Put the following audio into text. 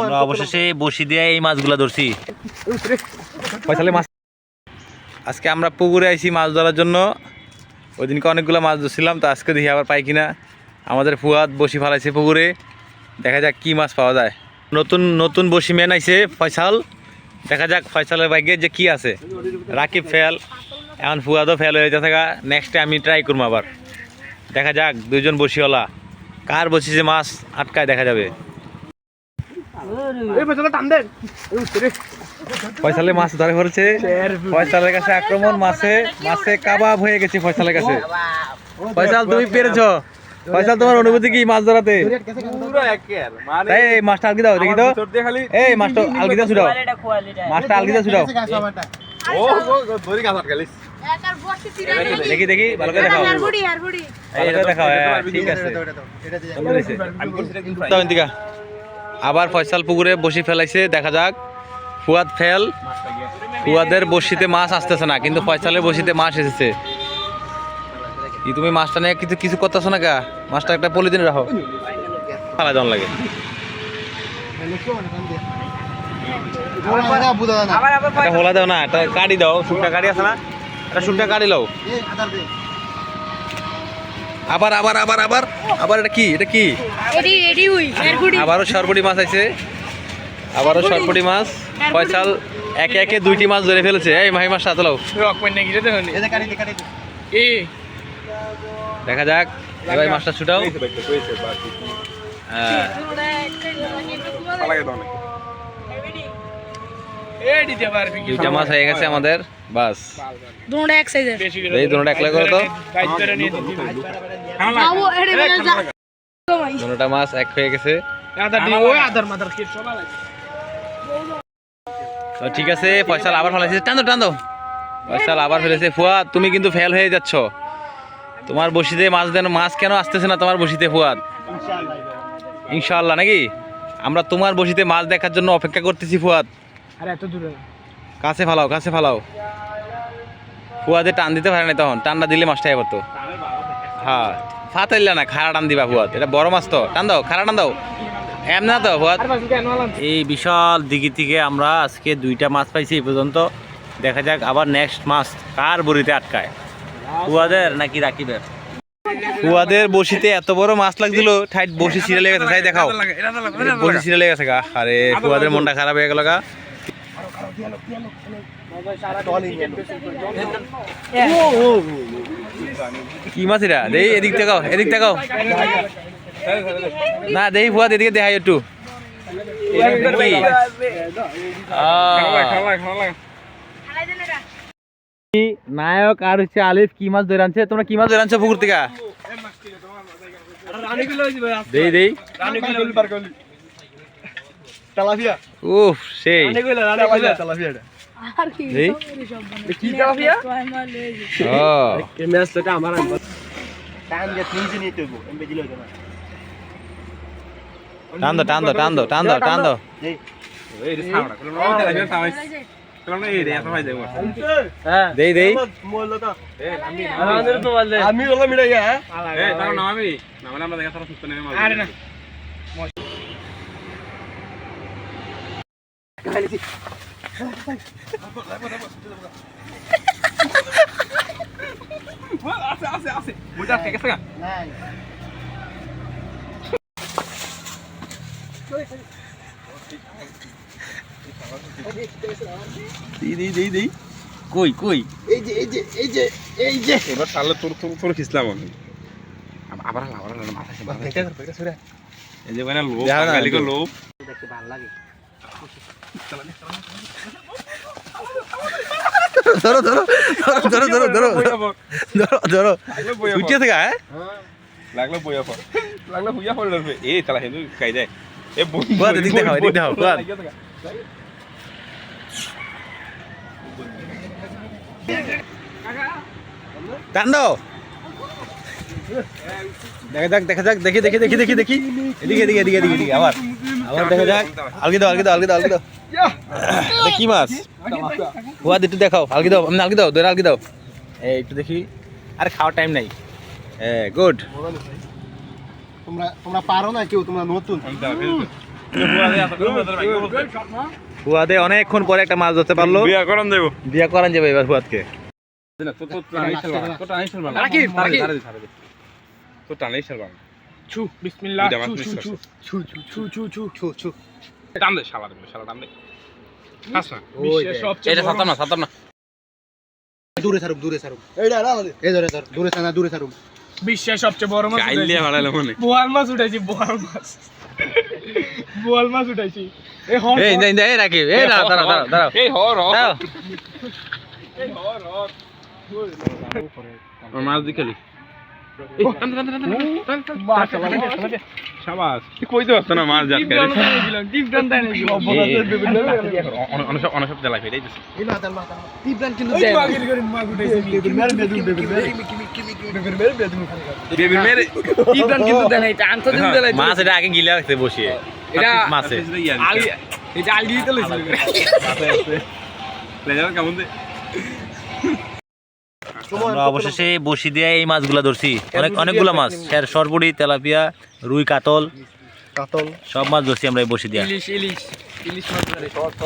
আমরা অবশেষে বসি দিয়ে এই মাছগুলা ধরছি। ফয়সালে মাছ আজকে আমরা পুকুরে আইছি মাছ ধরার জন্য। ওই দিনকে অনেকগুলো মাছ ধরছিলাম, তো আজকে দেখি আবার পাই কিনা। আমাদের ফুয়াদ বসি ফালাইছে পুকুরে, দেখা যাক কি মাছ পাওয়া যায়। নতুন নতুন বসি মেন আইছে ফয়সাল, দেখা যাক ফয়সালের ভাগ্যে যে কি আছে। রাকিব ফেল, এখন ফুয়াদও ফেল হয়ে যাচ্ছে। নেক্সটে আমি ট্রাই করবো আবার, দেখা যাক দুইজন বসিওয়ালা কার বসি যে মাছ আটকায় দেখা যাবে। ফয়সালে মাছ ধরে পড়েছে, ফয়সালের কাছে আক্রমণ, মাছে মাছে কাবাব হয়ে গেছে ফয়সালের কাছে। ফয়সাল তুমি পেরেছো? ফয়সাল তোমার অনুভূতি কি মাছ ধরাতে? এই মাছটা আলগি দাও দেখি তো, এই মাছটা আলগি দাও ছুটাও, মাছটা আলগি দাও ছুটাও। দেখি দেখি ভালো করে দেখাও, দেখাও। ঠিক আছে, আবার ফয়সাল পুকুরে বসি ফেলাইছে, দেখা যাক। ফুয়াদ ফেল, ফুয়াদের বসিতে মাছ আসতেছে না, কিন্তু ফয়সালের বসিতে মাছ এসেছে। কি তুমি মাছটা নিয়ে কিছু কিছু করতেছো না কা? মাছটা একটা পলিথিনে রাখো, ফালা জন লাগে। হোলা দাও না, একটা কাটি দাও, শুকটা কাটি আছে না, একটা শুকটা কাটি লাও। আবার আবার আবার আবার আবার এটা কি? এটা কি? আবারও সরপুটি মাছ আছে, আবারও সরপুটি মাছ। ফয়সাল একে একে দুইটি মাছ ধরে ফেলেছে। এই মাহি মাছ সাথে লাও, দেখা যাক। এবার মাছটা ছুটাও। দুইটা মাছ হয়ে গেছে আমাদের, বাস। এই দুটোটা একলা করো তো, দুটোটা মাছ এক হয়ে গেছে। ঠিক আছে, ফয়সাল আবার ফেলেছে, টান দাও টান দাও। ফয়সাল আবার ফেলেছে। ফুয়াদ তুমি কিন্তু ফেল হয়ে যাচ্ছ, তোমার বসিতে মাছ দেন, মাছ কেন আসতেছে না তোমার বসিতে ফুয়াদ? ইনশাআল্লাহ নাকি? আমরা তোমার বসিতে মাছ দেখার জন্য অপেক্ষা করতেছি ফুয়াদ। কাছে ফালাও, কাছে ফালাও। ফুয়াদে টান দিতে পারে না, তখন টানটা দিলে মাছটা এবার তো। হ্যাঁ, ফাতাইলা না, খাড়া টান দিবা ফুয়াদ, এটা বড় মাছ তো, টান দাও, খাড়া টান দাও। এমন না তো ফুয়াদ। এই বিশাল দিঘি থেকে আমরা আজকে দুইটা মাছ পাইছি এই পর্যন্ত। দেখা যাক আবার নেক্সট মাছ কার বড়িতে আটকায়, ফুয়াদের নাকি রাকিবের। ফুয়াদের বসিতে এত বড় মাছ লাগছিল, ঠাইট বসি ছিঁড়ে লেগে গেছে। তাই দেখাও, বসি ছিঁড়ে লেগে গেছে গা। আরে ফুয়াদের মনটা খারাপ হয়ে গেল গা। কি মাছ এটা? দেই এদিক দেখাও, এদিক দেখাও না, দেই ফুয়াদ এদিকে দেখাই একটু। নায়ক আর হচ্ছে আলিফ কি মাছ ধরে আনছে? তোমরা কি মাছ ধরে আনছো পুকুর থেকে? দেই দেই, উফ সেই টান দাও টান দাও টান দাও টান দাও টান দাও। দেই দেই, কই কই, এই যে এই যে এই যে এই যে এবার তাহলে তোর তোর তোর খিসলাম আমি। আবার আবার মাথা সরে, এই যে মানে লোভ গালি কো লোভ দেখতে ভালো লাগে। ধরো ধরো ধরো ধরো ধরো ধরো ধরো, উঠে থেকে হ্যাঁ লাগলো বইয়া পড়, লাগলো হুইয়া পড় লাগবে। এই তালা হেদু কাই যায়। এ বুয়া এদিক দেখাও, এদিক দেখাও বুয়া, টান দাও। দেখা যাক দেখা যাক, দেখি দেখি দেখি দেখি দেখি, এদিকে এদিকে এদিকে এদিকে আবার আবার দেখা যাক। আলগি দাও আলগি দাও আলগি দাও আলগি দাও। কি মাছ হুয়া একটু দেখাও, আলগি দাও, আলগি দাও, দৌড়ে আলগি দাও। এই একটু দেখি, আরে খাওয়ার টাইম নাই। গুড, তোমরা তোমরা পারো না কেউ, তোমরা নতুন। ফুয়াদে অনেকক্ষণ পরে একটা মাছ ধরতে পারলো। বিয়া করান যাবে এবার ফুয়াদকে। বিশ্বের সবচেয়ে বড় মাছ বোয়াল মাছ উঠাইছি, বোয়াল মাছ উঠাইছি। মাছ দিখালি কইতে পারতো না মাছ অনসব জ্বালা ফেলে মাছ এটা আগে গিলে রাখতে বসিয়ে মাছে আমরা অবশেষে বসি দিয়ে এই মাছগুলা ধরছি, অনেকগুলো মাছ, সরপুরি, তেলাপিয়া, রুই, কাতল সব মাছ ধরছি আমরা এই বসি দিয়া। ইলিশ মাছ।